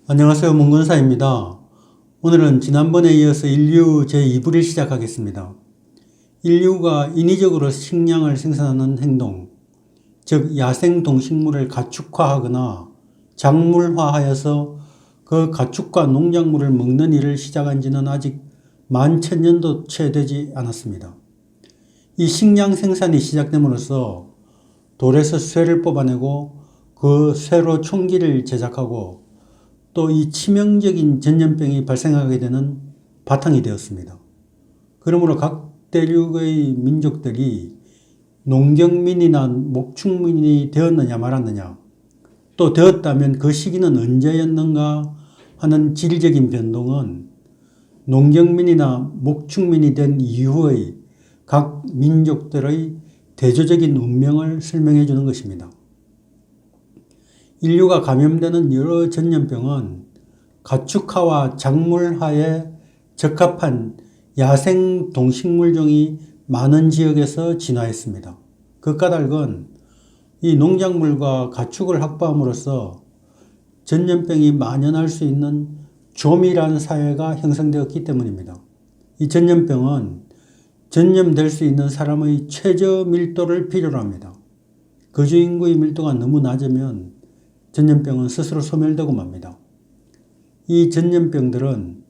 안녕하세요. 문근사입니다. 오늘은 지난번에 이어서 인류 제2부를 시작하겠습니다. 인류가 인위적으로 식량을 생산하는 행동, 즉 야생 동식물을 가축화하거나 작물화하여서 그 가축과 농작물을 먹는 일을 시작한 지는 아직 11,000년도 채 되지 않았습니다. 이 식량 생산이 시작됨으로써 돌에서 쇠를 뽑아내고 그 쇠로 총기를 제작하고 또 이 치명적인 전염병이 발생하게 되는 바탕이 되었습니다. 그러므로 각 대륙의 민족들이 농경민이나 목축민이 되었느냐 말았느냐, 또 되었다면 그 시기는 언제였는가 하는 질적인 변동은 농경민이나 목축민이 된 이후의 각 민족들의 대조적인 운명을 설명해 주는 것입니다. 인류가 감염되는 여러 전염병은 가축화와 작물화에 적합한 야생 동식물종이 많은 지역에서 진화했습니다. 그 까닭은 이 농작물과 가축을 확보함으로써 전염병이 만연할 수 있는 조밀한 사회가 형성되었기 때문입니다. 이 전염병은 전염될 수 있는 사람의 최저 밀도를 필요로 합니다. 거주 인구의 밀도가 너무 낮으면 전염병은 스스로 소멸되고 맙니다. 이 전염병들은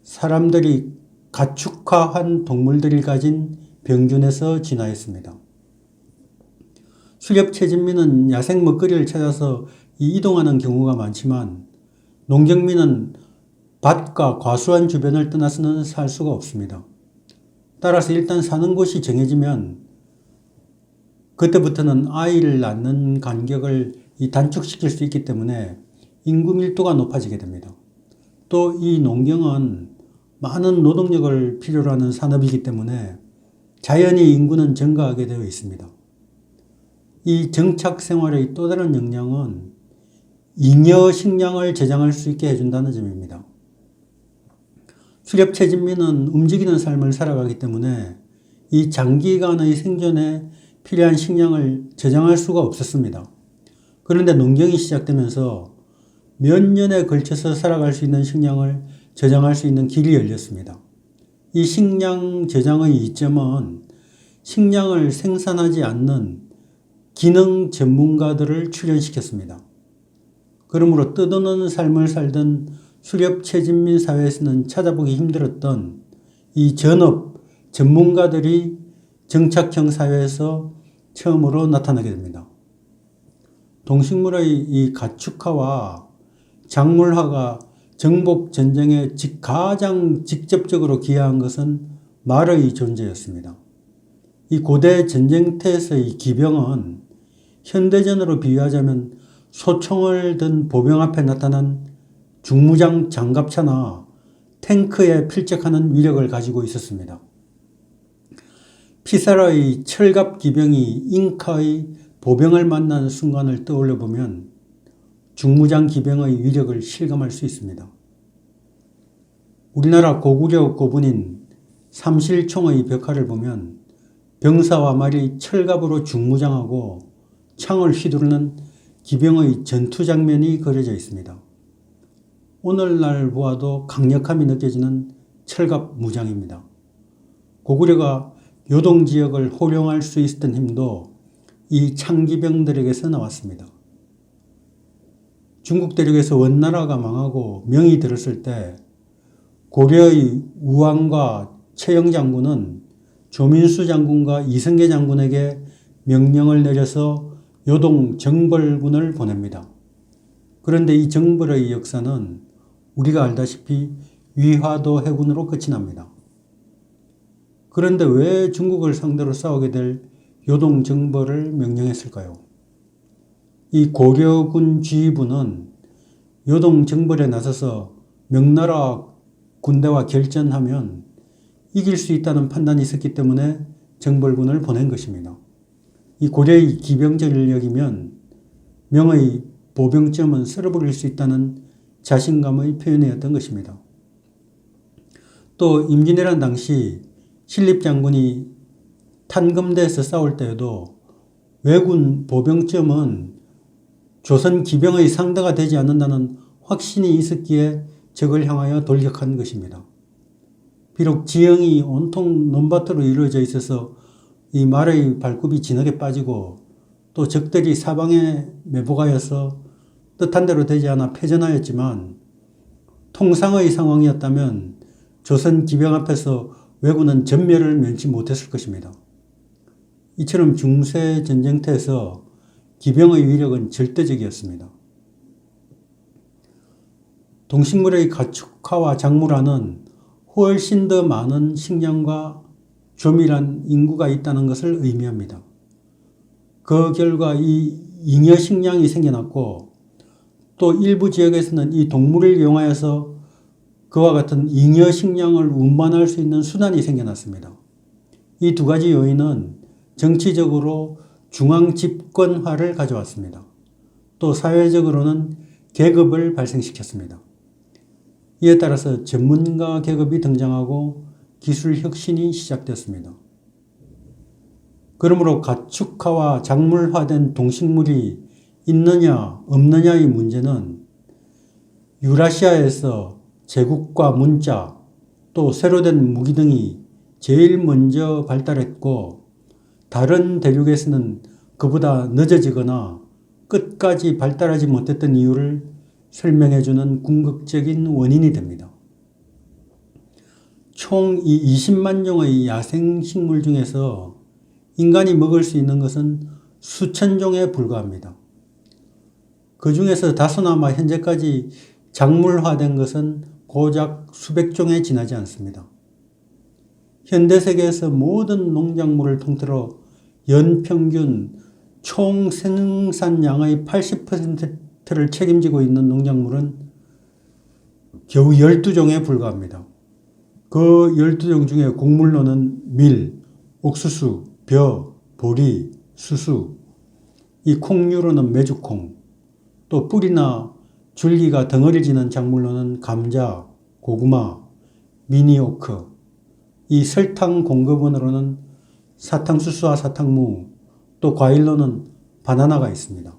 사람들이 가축화한 동물들이 가진 병균에서 진화했습니다. 수렵채진민은 야생 먹거리를 찾아서 이동하는 경우가 많지만 농경민은 밭과 과수원 주변을 떠나서는 살 수가 없습니다. 따라서 일단 사는 곳이 정해지면 그때부터는 아이를 낳는 간격을 단축시킬 수 있기 때문에 인구 밀도가 높아지게 됩니다. 또 이 농경은 많은 노동력을 필요로 하는 산업이기 때문에 자연히 인구는 증가하게 되어 있습니다. 이 정착 생활의 또 다른 역량은 잉여 식량을 저장할 수 있게 해준다는 점입니다. 수렵채진민은 움직이는 삶을 살아가기 때문에 이 장기간의 생존에 필요한 식량을 저장할 수가 없었습니다. 그런데 농경이 시작되면서 몇 년에 걸쳐서 살아갈 수 있는 식량을 저장할 수 있는 길이 열렸습니다. 이 식량 저장의 이점은 식량을 생산하지 않는 기능 전문가들을 출연시켰습니다. 그러므로 뜻없는 삶을 살던 수렵채진민 사회에서는 찾아보기 힘들었던 이 전업 전문가들이 정착형 사회에서 처음으로 나타나게 됩니다. 동식물의 이 가축화와 작물화가 정복 전쟁에 가장 직접적으로 기여한 것은 말의 존재였습니다. 이 고대 전쟁터에서의 기병은 현대전으로 비유하자면 소총을 든 보병 앞에 나타난 중무장 장갑차나 탱크에 필적하는 위력을 가지고 있었습니다. 피사라의 철갑 기병이 잉카의 보병을 만난 순간을 떠올려 보면 중무장 기병의 위력을 실감할 수 있습니다. 우리나라 고구려 고분인 삼실총의 벽화를 보면 병사와 말이 철갑으로 중무장하고 창을 휘두르는 기병의 전투 장면이 그려져 있습니다. 오늘날 보아도 강력함이 느껴지는 철갑 무장입니다. 고구려가 요동지역을 호령할 수 있었던 힘도 이 창기병들에게서 나왔습니다. 중국 대륙에서 원나라가 망하고 명이 들었을 때 고려의 우왕과 최영 장군은 조민수 장군과 이성계 장군에게 명령을 내려서 요동 정벌군을 보냅니다. 그런데 이 정벌의 역사는 우리가 알다시피 위화도 해군으로 끝이 납니다. 그런데 왜 중국을 상대로 싸우게 될 요동 정벌을 명령했을까요? 이 고려군 지휘부는 요동 정벌에 나서서 명나라 군대와 결전하면 이길 수 있다는 판단이 있었기 때문에 정벌군을 보낸 것입니다. 이 고려의 기병 전력이면 명의 보병점은 쓸어버릴 수 있다는 자신감의 표현이었던 것입니다. 또 임진왜란 당시 신립장군이 탄검대에서 싸울 때에도 왜군 보병점은 조선 기병의 상대가 되지 않는다는 확신이 있었기에 적을 향하여 돌격한 것입니다. 비록 지형이 온통 논밭으로 이루어져 있어서 이 말의 발굽이 진하게 빠지고 또 적들이 사방에 매복하여서 뜻한 대로 되지 않아 패전하였지만 통상의 상황이었다면 조선 기병 앞에서 왜군은 전멸을 면치 못했을 것입니다. 이처럼 중세 전쟁터에서 기병의 위력은 절대적이었습니다. 동식물의 가축화와 작물화는 훨씬 더 많은 식량과 조밀한 인구가 있다는 것을 의미합니다. 그 결과 이 잉여 식량이 생겨났고 또 일부 지역에서는 이 동물을 이용하여서 그와 같은 잉여 식량을 운반할 수 있는 수단이 생겨났습니다. 이 두 가지 요인은 정치적으로 중앙 집권화를 가져왔습니다. 또 사회적으로는 계급을 발생시켰습니다. 이에 따라서 전문가 계급이 등장하고 기술 혁신이 시작되었습니다. 그러므로 가축화와 작물화된 동식물이 있느냐 없느냐의 문제는 유라시아에서 제국과 문자 또 새로 된 무기 등이 제일 먼저 발달했고 다른 대륙에서는 그보다 늦어지거나 끝까지 발달하지 못했던 이유를 설명해주는 궁극적인 원인이 됩니다. 총 이 20만 종의 야생식물 중에서 인간이 먹을 수 있는 것은 수천 종에 불과합니다. 그 중에서 다소나마 현재까지 작물화된 것은 고작 수백 종에 지나지 않습니다. 현대 세계에서 모든 농작물을 통틀어 연평균 총 생산량의 80%를 책임지고 있는 농작물은 겨우 12종에 불과합니다. 그 12종 중에 곡물로는 밀, 옥수수, 벼, 보리, 수수, 이 콩류로는 메주콩, 또 뿌리나 줄기가 덩어리 지는 작물로는 감자, 고구마, 미니오크, 이 설탕 공급원으로는 사탕수수와 사탕무, 또 과일로는 바나나가 있습니다.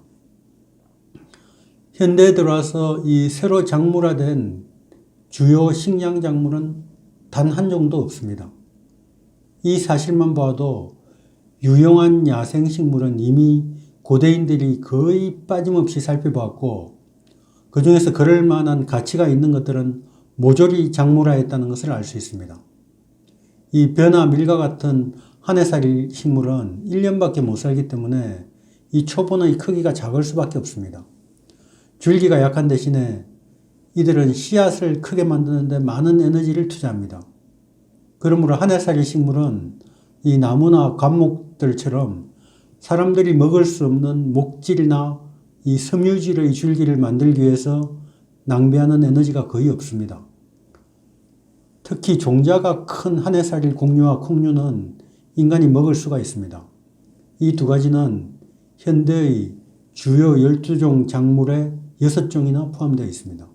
현대에 들어와서 이 새로 작물화된 주요 식량 작물은 단 한 종도 없습니다. 이 사실만 봐도 유용한 야생식물은 이미 고대인들이 거의 빠짐없이 살펴보았고 그 중에서 그럴 만한 가치가 있는 것들은 모조리 작물화했다는 것을 알 수 있습니다. 이 벼나 밀과 같은 한 해살이 식물은 1년밖에 못 살기 때문에 이 초본의 크기가 작을 수밖에 없습니다. 줄기가 약한 대신에 이들은 씨앗을 크게 만드는데 많은 에너지를 투자합니다. 그러므로 한 해살이 식물은 이 나무나 관목들처럼 사람들이 먹을 수 없는 목질이나 이 섬유질의 줄기를 만들기 위해서 낭비하는 에너지가 거의 없습니다. 특히 종자가 큰 한 해살일 곡류와 콩류는 인간이 먹을 수가 있습니다. 이 두 가지는 현대의 주요 12종 작물에 6종이나 포함되어 있습니다.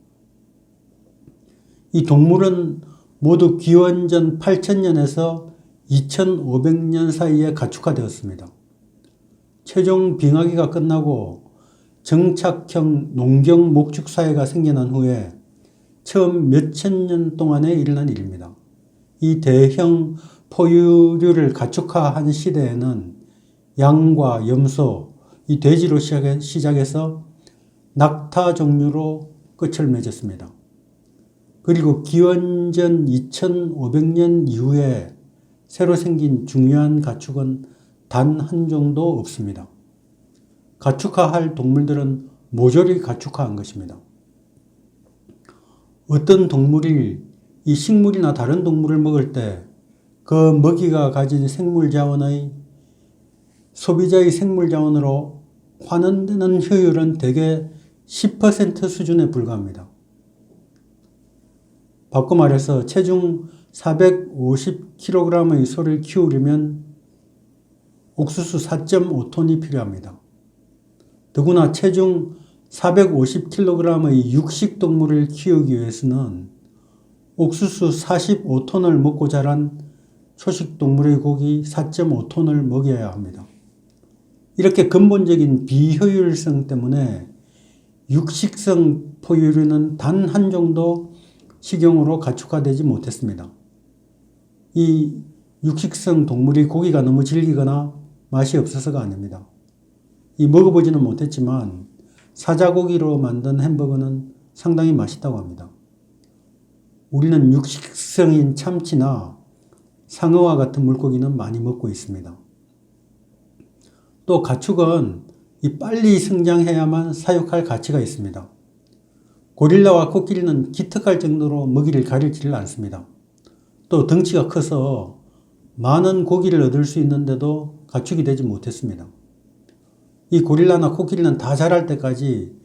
이 동물은 모두 기원전 8000년에서 2500년 사이에 가축화되었습니다. 최종 빙하기가 끝나고 정착형 농경 목축 사회가 생겨난 후에 처음 몇천 년 동안에 일어난 일입니다. 이 대형 포유류를 가축화한 시대에는 양과 염소, 이 돼지로 시작해서 낙타 종류로 끝을 맺었습니다. 그리고 기원전 2500년 이후에 새로 생긴 중요한 가축은 단 한 종도 없습니다. 가축화할 동물들은 모조리 가축화한 것입니다. 어떤 동물이 이 식물이나 다른 동물을 먹을 때 그 먹이가 가진 생물 자원의 소비자의 생물 자원으로 환원되는 효율은 대개 10% 수준에 불과합니다. 바꿔 말해서 체중 450kg의 소를 키우려면 옥수수 4.5톤이 필요합니다. 더구나 체중 450kg의 육식동물을 키우기 위해서는 옥수수 45톤을 먹고 자란 초식동물의 고기 4.5톤을 먹여야 합니다. 이렇게 근본적인 비효율성 때문에 육식성 포유류는 단 한 종도 식용으로 가축화되지 못했습니다. 이 육식성 동물이 고기가 너무 질기거나 맛이 없어서가 아닙니다. 이 먹어보지는 못했지만 사자고기로 만든 햄버거는 상당히 맛있다고 합니다. 우리는 육식성인 참치나 상어와 같은 물고기는 많이 먹고 있습니다. 또 가축은 이 빨리 성장해야만 사육할 가치가 있습니다. 고릴라와 코끼리는 기특할 정도로 먹이를 가리지를 않습니다. 또 덩치가 커서 많은 고기를 얻을 수 있는데도 가축이 되지 못했습니다. 이 고릴라나 코끼리는 다 자랄 때까지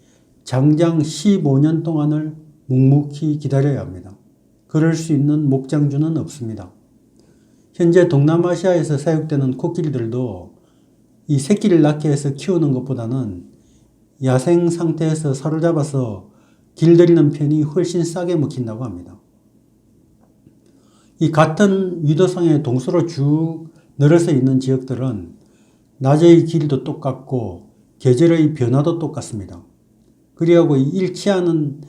장장 15년 동안을 묵묵히 기다려야 합니다. 그럴 수 있는 목장주는 없습니다. 현재 동남아시아에서 사육되는 코끼리들도 이 새끼를 낳게 해서 키우는 것보다는 야생 상태에서 사로잡아서 길들이는 편이 훨씬 싸게 먹힌다고 합니다. 이 같은 위도성의 동서로 쭉 늘어서 있는 지역들은 낮의 길이도 똑같고 계절의 변화도 똑같습니다. 그리하고 일치하는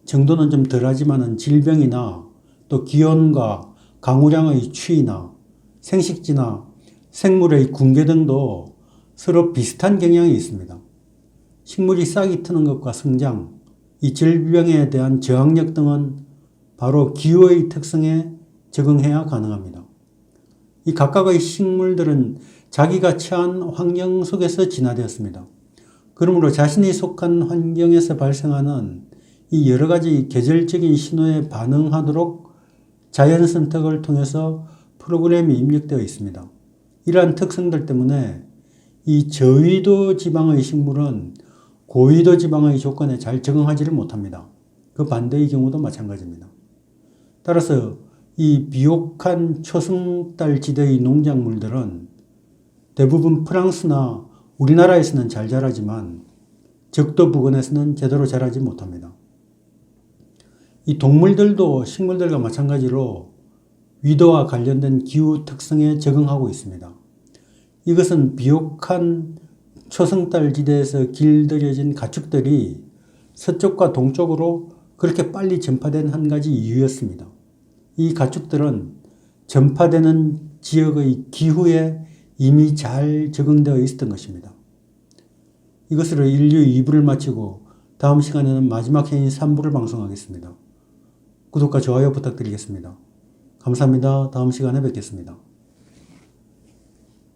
정도는 좀 덜하지만은 질병이나 또 기온과 강우량의 추이나 생식지나 생물의 궁계 등도 서로 비슷한 경향이 있습니다. 식물이 싹이 트는 것과 성장, 이 질병에 대한 저항력 등은 바로 기후의 특성에 적응해야 가능합니다. 이 각각의 식물들은 자기가 처한 환경 속에서 진화되었습니다. 그러므로 자신이 속한 환경에서 발생하는 이 여러 가지 계절적인 신호에 반응하도록 자연 선택을 통해서 프로그램이 입력되어 있습니다. 이러한 특성들 때문에 이 저위도 지방의 식물은 고위도 지방의 조건에 잘 적응하지를 못합니다. 그 반대의 경우도 마찬가지입니다. 따라서 이 비옥한 초승달 지대의 농작물들은 대부분 프랑스나 우리나라에서는 잘 자라지만 적도 부근에서는 제대로 자라지 못합니다. 이 동물들도 식물들과 마찬가지로 위도와 관련된 기후 특성에 적응하고 있습니다. 이것은 비옥한 초승달 지대에서 길들여진 가축들이 서쪽과 동쪽으로 그렇게 빨리 전파된 한 가지 이유였습니다. 이 가축들은 전파되는 지역의 기후에 이미 잘 적응되어 있었던 것입니다. 이것으로 인류 2부를 마치고 다음 시간에는 마지막 회인 3부를 방송하겠습니다. 구독과 좋아요 부탁드리겠습니다. 감사합니다. 다음 시간에 뵙겠습니다.